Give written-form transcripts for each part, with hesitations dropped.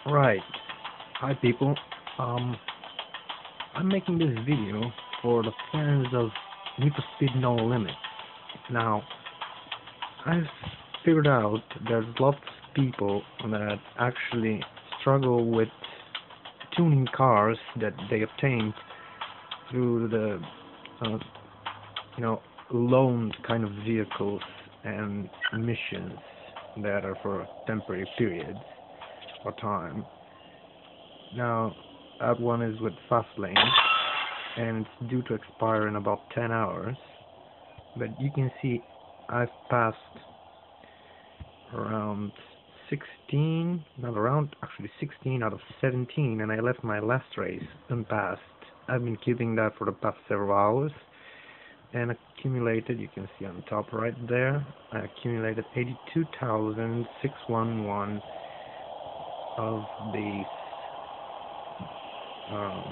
Right. Hi people. Um, I'm making this video for the fans of Need for Speed No Limit. Now, I've figured out there's lots of people that actually struggle with tuning cars that they obtain through the, uh, you know, loaned kind of vehicles and missions that are for temporary periods or time. Now, that one is with Fastlane, and it's due to expire in about 10 hours. But you can see I've passed around 16, not around, actually 16 out of 17, and I left my last race unpassed. I've been keeping that for the past several hours, and accumulated, you can see on top right there, I accumulated 82,611 of these um,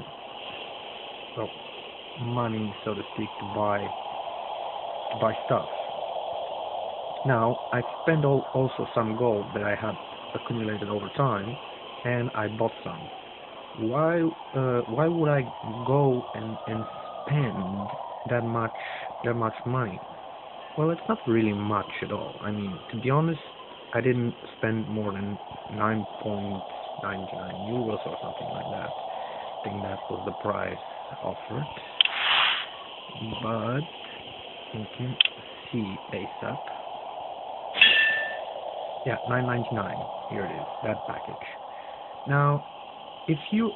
well, money, so to speak, to buy stuff. Now, I spent also some gold that I had accumulated over time, and I bought some. Why would I go and spend that much money? Well, it's not really much at all. I mean, to be honest, I didn't spend more than 9.99 euros or something like that. I think that was the price offered. But you can see ASAP. Yeah, 9.99. Here it is, that package. Now, if you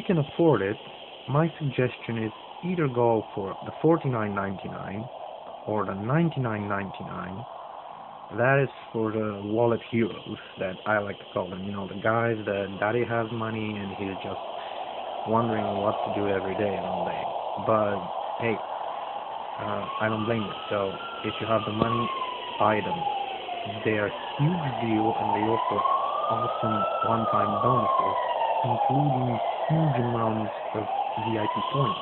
can afford it, my suggestion is either go for the 49.99 or the 99.99. That is for the wallet heroes that I like to call them. You know, the guys that daddy has money and he's just wondering what to do every day and all day. But hey, I don't blame you. So if you have the money, buy them. They are a huge deal and they offer awesome one-time bonuses, including huge amounts of VIP points.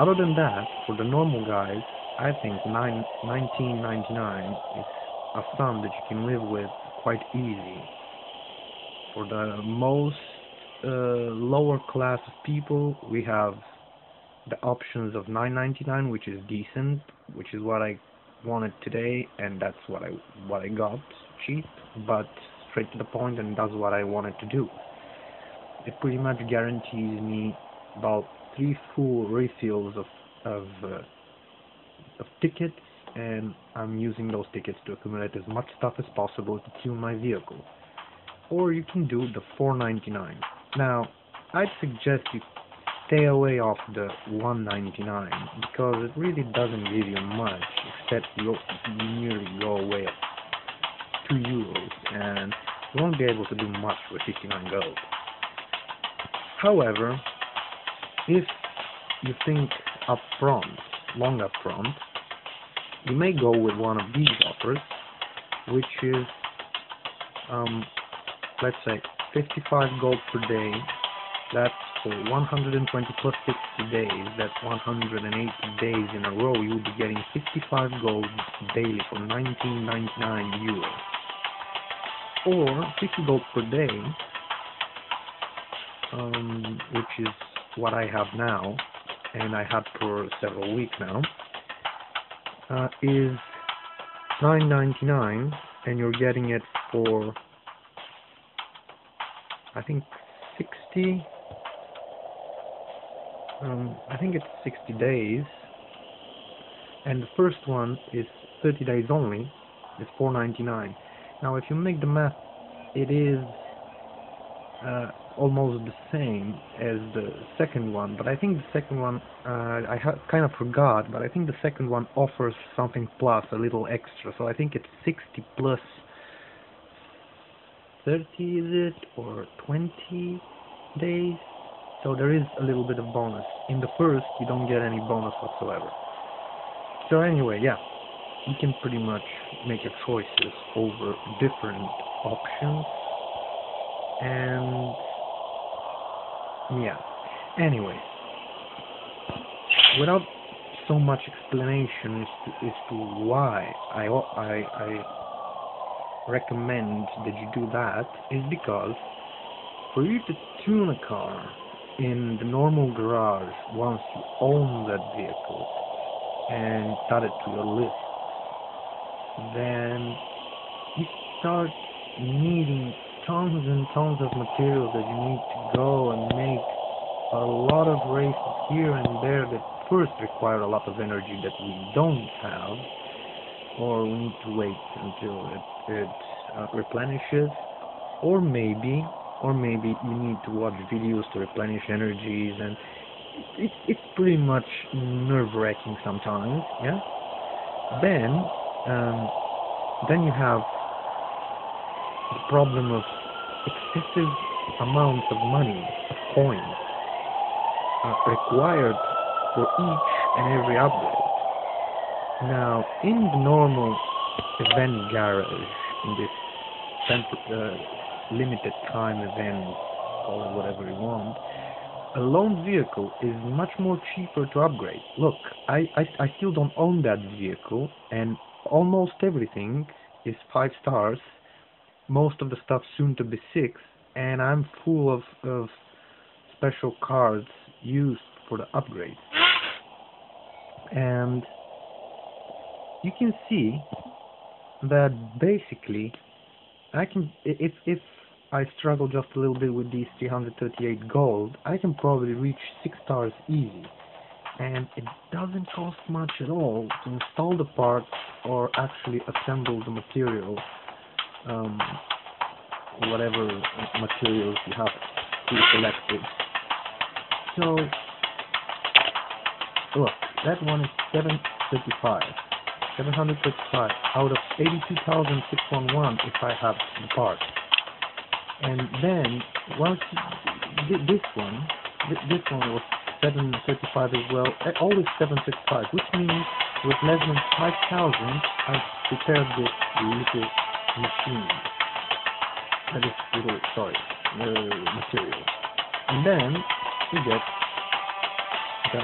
Other than that, for the normal guys, I think 19.99 is a sum that you can live with quite easy. For the most lower class of people, we have the options of 9.99, which is decent, which is what I wanted today, and that's what I got, cheap, but straight to the point, and does what I wanted to do. It pretty much guarantees me about 3 full refills of tickets, and I'm using those tickets to accumulate as much stuff as possible to tune my vehicle. Or you can do the 4.99. Now, I'd suggest you stay away off the 1.99 because it really doesn't give you much, except you nearly go away 2 euros, and you won't be able to do much with 59 gold. However, if you think long up front, you may go with one of these offers, which is, let's say, 55 gold per day. That's for 120 plus 60 days. That's 180 days in a row. You'll be getting 55 gold daily for 19.99 euros. Or 50 gold per day, which is what I have now, and I had for several weeks now, is 9.99, and you're getting it for, I think, 60. I think it's 60 days, and the first one is 30 days only. It's 4.99. Now, if you make the math, it is almost the same as the second one, but I think the second one, I kind of forgot, but I think the second one offers something plus, a little extra, so I think it's 60 plus 30, is it, or 20 days? So there is a little bit of bonus. In the first, you don't get any bonus whatsoever. So anyway, yeah, you can pretty much make your choices over different options. And yeah, anyway, without so much explanation as to why I recommend that you do that is because for you to tune a car in the normal garage once you own that vehicle and add it to your list, then you start needing tons and tons of materials that you need to go and make a lot of races here and there that first require a lot of energy that we don't have, or we need to wait until it replenishes, or maybe you need to watch videos to replenish energies, and it's pretty much nerve-wracking sometimes, yeah. Then you have the problem of excessive amounts of money, of coins, required for each and every upgrade. Now, in the normal event garage, in this limited time event, call it whatever you want, a loaned vehicle is much more cheaper to upgrade. Look, I still don't own that vehicle, and almost everything is 5 stars, most of the stuff soon to be 6, and I'm full of special cards used for the upgrade. And you can see that basically if I struggle just a little bit with these 338 gold, I can probably reach 6 stars easy, and it doesn't cost much at all to install the parts or actually assemble the material, whatever materials you have pre-selected. So look, that one is 735 out of 82,611 if I have the part. And then once this one was 735 as well, always 765, which means with less than 5,000 I prepared this little machine. That is material. And then you get the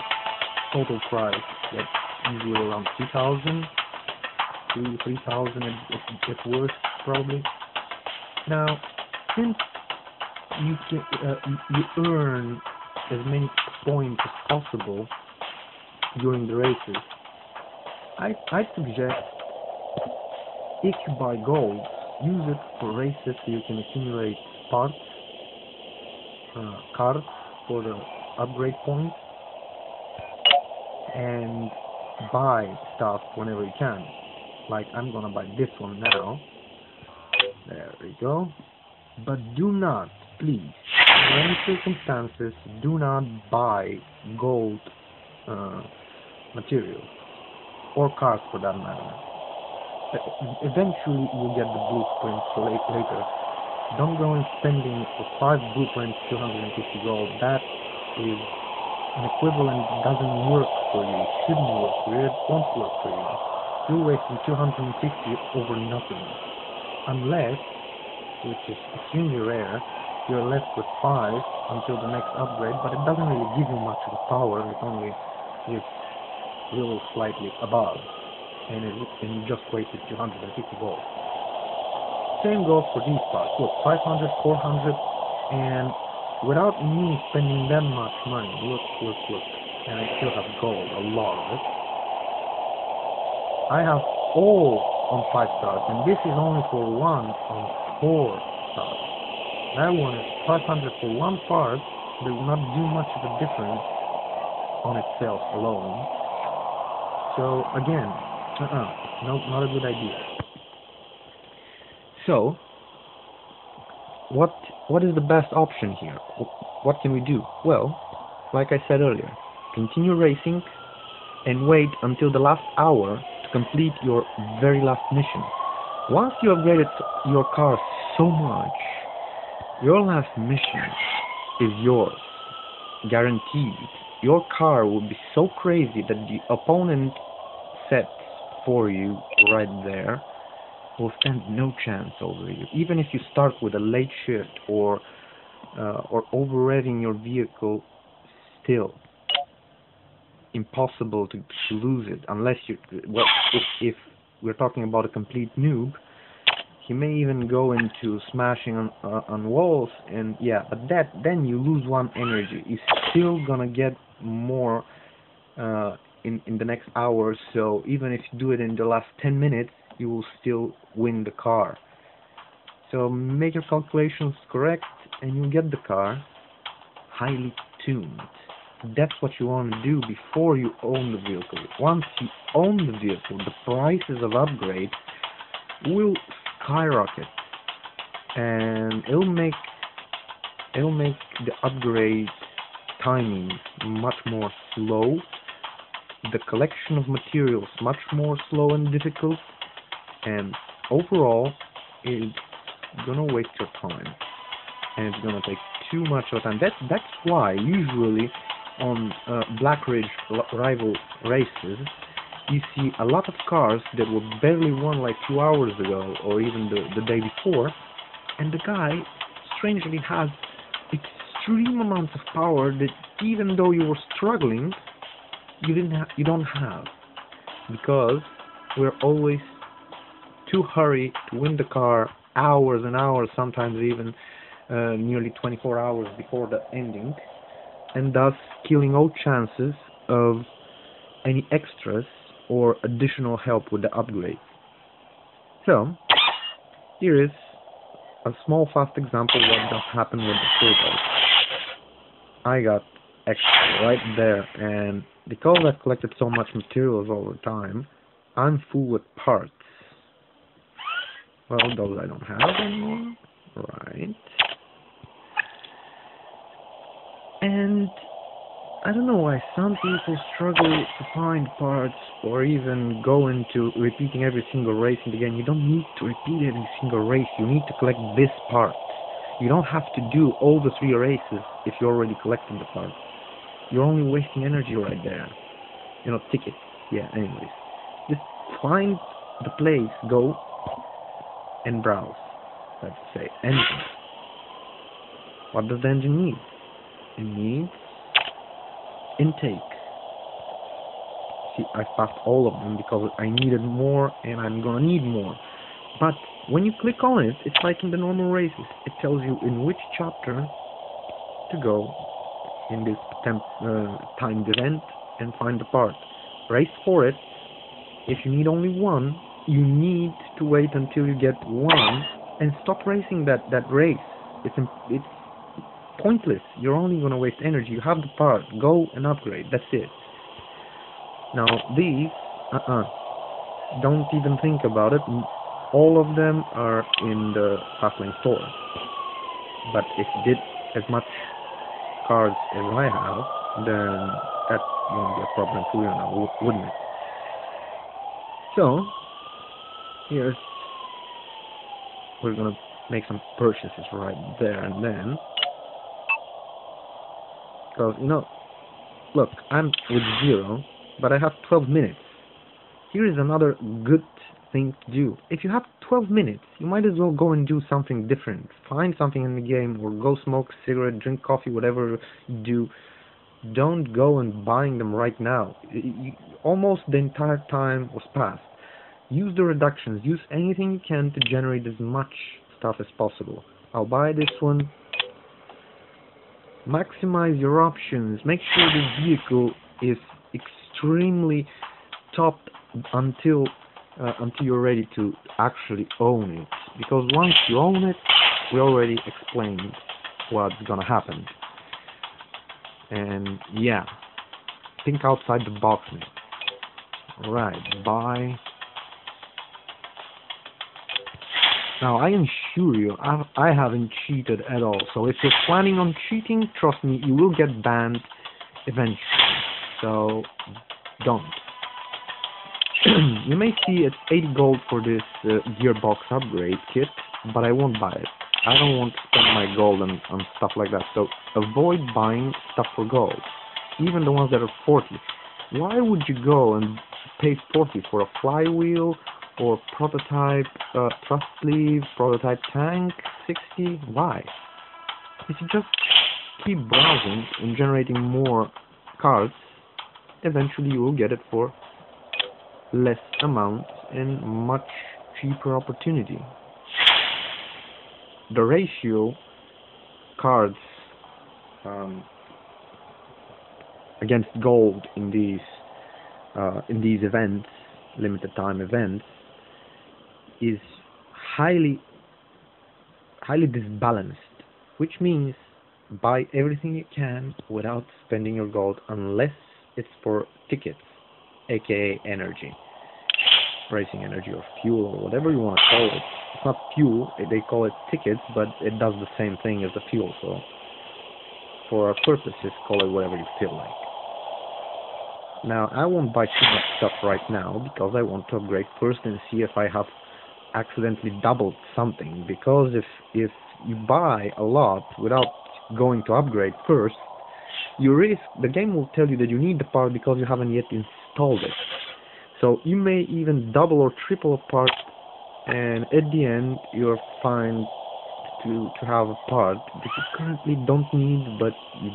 total price that's usually around 2,000 to 3,000 at worst, probably. Now, since you earn as many points as possible during the races, I suggest, if you buy gold, use it for races so you can accumulate parts, cards for the upgrade points, and buy stuff whenever you can. Like, I'm gonna buy this one now. There we go. But do not, please, under any circumstances, do not buy gold materials, or cars for that matter. Eventually you'll get the blueprints later. Don't go and spending for 5 blueprints 250 gold. That is an equivalent that doesn't work for you. It shouldn't work for you. It won't work for you. You're wasting 250 over nothing. Unless, which is extremely rare, you're left with 5 until the next upgrade, but it doesn't really give you much of the power. It only gives a little slightly above, and you just wasted 250 gold. Same goes for these parts. Look, 500, 400, and without me spending that much money, look, and I still have gold, a lot of it. I have all on 5 stars, and this is only for one on 4 stars. That one is 500 for one part, but it will not do much of a difference on itself alone. So again, no, not a good idea. So, what is the best option here? What can we do? Well, like I said earlier, continue racing and wait until the last hour to complete your very last mission. Once you upgraded your car so much, your last mission is yours, guaranteed. Your car will be so crazy that the opponent sets for you right there will stand no chance over you. Even if you start with a late shift or overriding your vehicle, still impossible to lose it unless you, well, if we're talking about a complete noob, He may even go into smashing on walls, and yeah, but then you lose one energy. He's still gonna get more in the next hour. So even if you do it in the last 10 minutes, you will still win the car. So make your calculations correct, and you'll get the car highly tuned. That's what you want to do before you own the vehicle. Once you own the vehicle, the prices of upgrades will skyrocket, and it'll make the upgrade timing much more slow, the collection of materials much more slow and difficult, and overall it's gonna waste your time, and it's gonna take too much of time. That's why usually on Black Ridge rival races you see a lot of cars that were barely won like 2 hours ago or even the day before, and the guy strangely has extreme amounts of power that even though you were struggling, you don't have, because we're always too hurry to win the car hours and hours, sometimes even nearly 24 hours before the ending, and thus killing all chances of any extras or additional help with the upgrade. So here is a small fast example of what just happened with the turbo. I got extra right there, and because I've collected so much materials over time, I'm full with parts. Well, those I don't have anymore. Right. And I don't know why some people struggle to find parts or even go into repeating every single race in the game. You don't need to repeat every single race. You need to collect this part. You don't have to do all the 3 races if you're already collecting the parts. You're only wasting energy right there. You know, tickets. Yeah, anyways. Just find the place, go and browse. Let's say engine. What does the engine need? It needs intake. See, I passed all of them because I needed more and I'm gonna need more. But when you click on it, it's like in the normal races. It tells you in which chapter to go in this timed event and find the part. Race for it. If you need only one, you need to wait until you get one and stop racing that race. It's pointless. You're only going to waste energy. You have the part. Go and upgrade. That's it. Now these, don't even think about it. All of them are in the Fastlane store. But if you did as much cards as I have, then that won't be a problem for you now, wouldn't it? So here's, we're gonna make some purchases right there and then, because look, I'm with 0, but I have 12 minutes. Here is another good thing to do. If you have 12 minutes, you might as well go and do something different. Find something in the game, or go smoke a cigarette, drink coffee, whatever you do. Don't go and buying them right now. Almost the entire time was passed. Use the reductions. Use anything you can to generate as much stuff as possible. I'll buy this one. Maximize your options. Make sure the vehicle is extremely topped until you're ready to actually own it. Because once you own it, we already explained what's gonna happen. And yeah, think outside the box, man. Alright, buy. Now, I assure you, I haven't cheated at all. So if you're planning on cheating, trust me, you will get banned eventually. So don't. You may see it's 80 gold for this gearbox upgrade kit, but I won't buy it. I don't want to spend my gold on stuff like that. So avoid buying stuff for gold, even the ones that are 40. Why would you go and pay 40 for a flywheel or prototype thrust sleeve, prototype tank 60? Why? If you just keep browsing and generating more cards, eventually you will get it for less amount and much cheaper opportunity. the ratio cards um, against gold in these events, limited time events, is highly disbalanced, which means buy everything you can without spending your gold unless it's for tickets, aka energy, racing energy or fuel or whatever you want to call it. It's not fuel, they call it tickets, but it does the same thing as the fuel, so for our purposes call it whatever you feel like. Now I won't buy too much stuff right now because I want to upgrade first and see if I have accidentally doubled something, because if you buy a lot without going to upgrade first, you risk, the game will tell you that you need the part because you haven't yet installed it. So you may even double or triple a part, and at the end you're fine to have a part that you currently don't need, but you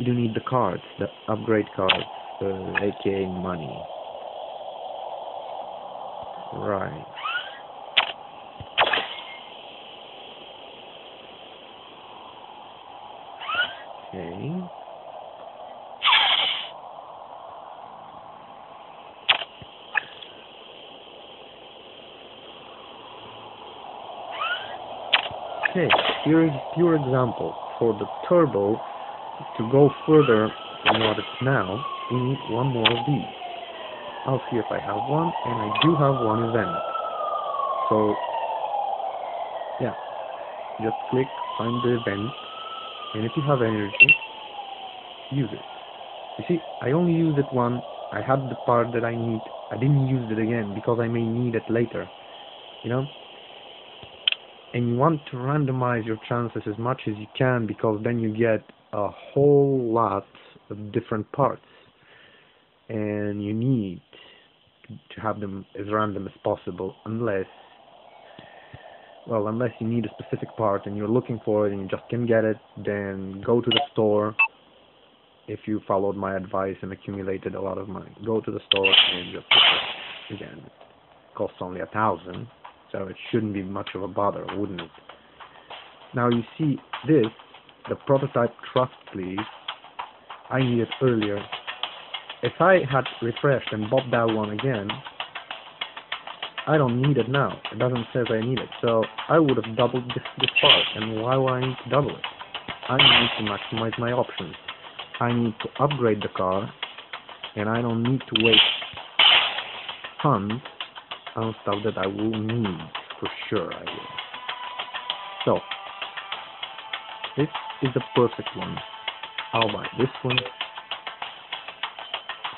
do need the cards, the upgrade cards, aka money. Right. Okay. Okay, here is a pure example. For the turbo to go further than what it's now, we need one more of these. I'll see if I have one, and I do have one event. So, yeah, just click, find the event, and if you have energy, use it. You see, I only used it once. I had the part that I need. I didn't use it again because I may need it later, you know? And you want to randomize your chances as much as you can, because then you get a whole lot of different parts, and you need to have them as random as possible, unless you need a specific part and you're looking for it and you just can't get it. Then go to the store. If you followed my advice and accumulated a lot of money, go to the store and just get it. Again, it costs only 1,000, so it shouldn't be much of a bother, wouldn't it? Now you see this, the prototype trust please, I need it earlier. If I had refreshed and bought that one again, I don't need it now. It doesn't say I need it, so I would have doubled this part. And why would I need to double it? I need to maximize my options. I need to upgrade the car, and I don't need to waste funds on stuff that I will need. For sure I will. So, this is the perfect one. I'll buy this one,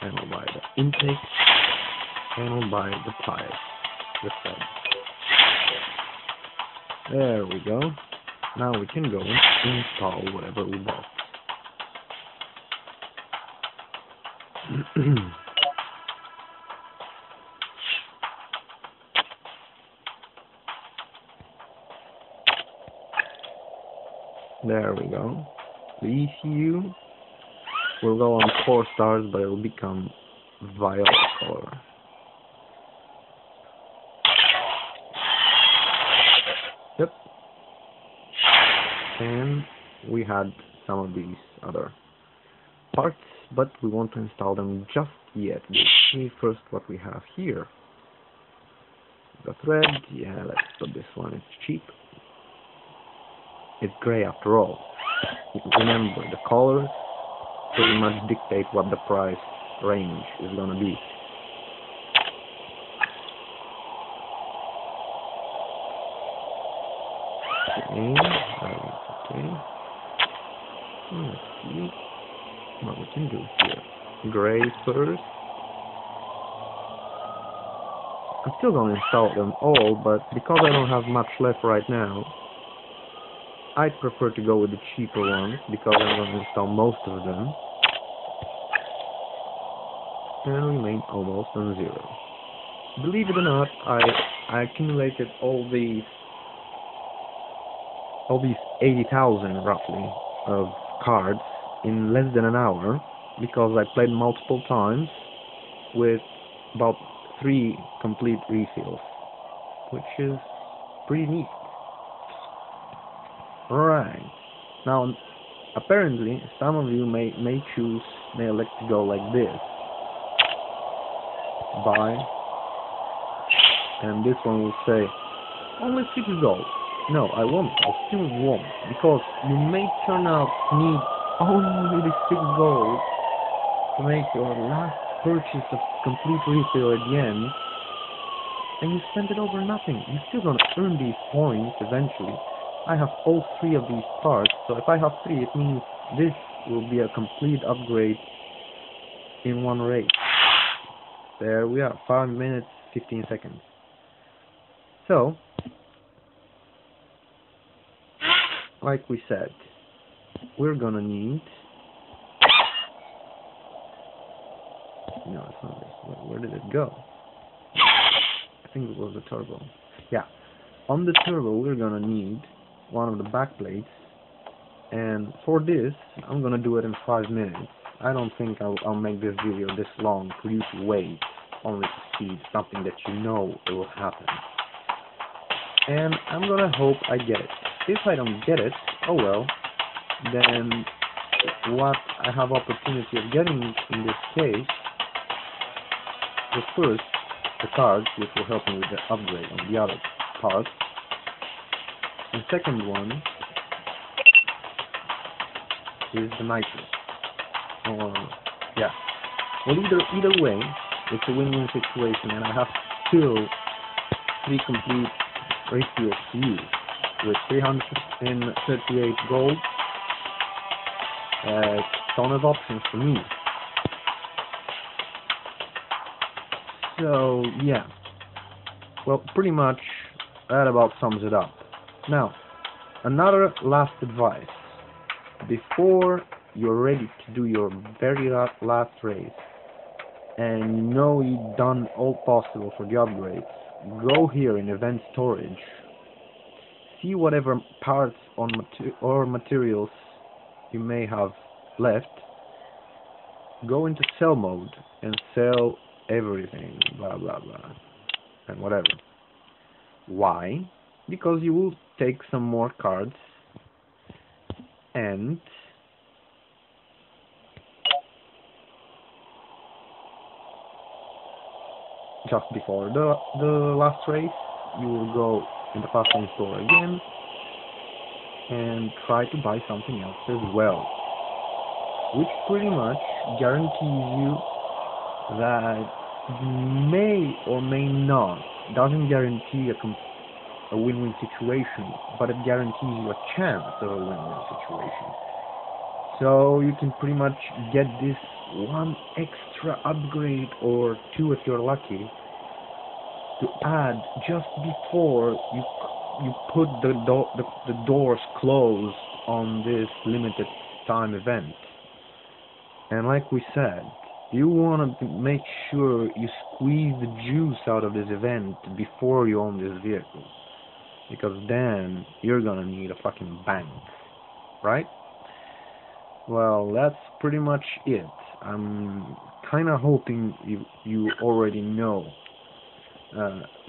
and I'll buy the intake, and I'll buy the tires. There we go. Now we can go and install whatever we bought. There we go. The ECU will go on 4 stars, but it will become violet color. Yep. And we had some of these other parts, but we want to install them just yet. We'll see first what we have here. The thread, yeah, let's put this one, it's cheap. It's grey after all. Remember, the colors pretty much dictate what the price range is gonna be. Okay, okay. Let's see what we can do here. Grey first. I'm still gonna install them all, but because I don't have much left right now, I'd prefer to go with the cheaper ones, because I'm going to install most of them and remain almost on 0. Believe it or not, I accumulated all these 80,000 roughly of cards in less than an hour, because I played multiple times with about 3 complete refills, which is pretty neat. Right. Now, apparently, some of you may elect to go like this. Buy. And this one will say, only 6 gold. No, I won't. I still won't. Because you may turn out to need only the 6 gold to make your last purchase of complete refill at the end. And you spend it over nothing. You're still gonna earn these points eventually. I have all 3 of these parts, so if I have 3, it means this will be a complete upgrade in one race. There we are, 5 minutes, 15 seconds. So, like we said, we're gonna need... No, it's not this. Where did it go? I think it was the turbo. Yeah, on the turbo we're gonna need one of the back plates, and for this I'm gonna do it in 5 minutes. I don't think I'll make this video this long for you to wait only to see something that you know it will happen. And I'm gonna hope I get it. If I don't get it, oh well, then what I have opportunity of getting in this case is first the cards, which will help me with the upgrade on the other parts. And second one is the nitrous. Or yeah. Well, either way, it's a win-win situation, and I have still 3 complete ratios to use with 338 gold. A ton of options for me. So yeah, well, pretty much that about sums it up. Now, another last advice: before you're ready to do your very last race, and you know you've done all possible for the upgrades, go here in event storage, see whatever parts or materials you may have left, go into sell mode and sell everything, blah blah blah, and whatever. Why? Because you will take some more cards, and just before the last race, you will go in the fashion store again and try to buy something else as well, which pretty much guarantees you that may or may not, doesn't guarantee a win-win situation, but it guarantees you a chance of a win-win situation. So you can pretty much get this one extra upgrade or 2 if you're lucky to add just before you put the doors closed on this limited time event. And like we said, you want to make sure you squeeze the juice out of this event before you own this vehicle, because then you're gonna need a fucking bank, right? Well, that's pretty much it. I'm kinda hoping you already know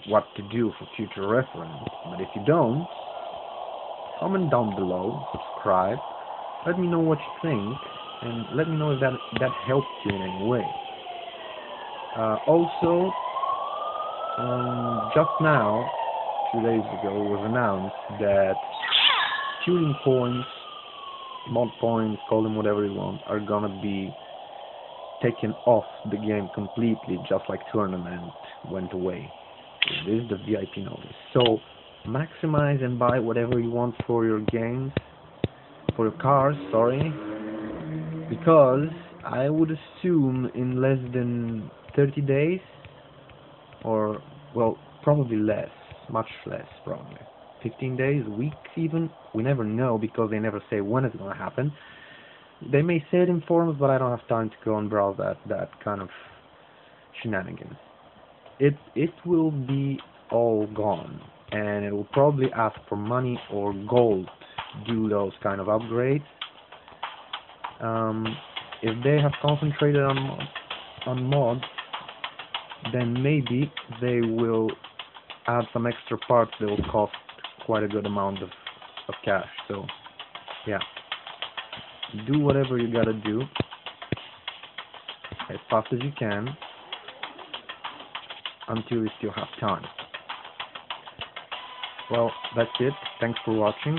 what to do for future reference, but if you don't, comment down below, subscribe, let me know what you think, and let me know if that helped you in any way. Also, just now, 2 days ago, it was announced that tuning points, mod points, call them whatever you want, are gonna be taken off the game completely, just like tournament went away. So this is the VIP notice. So maximize and buy whatever you want for your games, for your cars, sorry, because I would assume in less than 30 days, or well, probably less, much less probably, 15 days, weeks even, we never know, because they never say when it's gonna happen. They may say it in forums, but I don't have time to go and browse that kind of shenanigans. It will be all gone, and it will probably ask for money or gold to do those kind of upgrades. If they have concentrated on mods, then maybe they will add some extra parts that will cost quite a good amount of of cash. So yeah, do whatever you gotta do as fast as you can until you still have time. Well, that's it. Thanks for watching.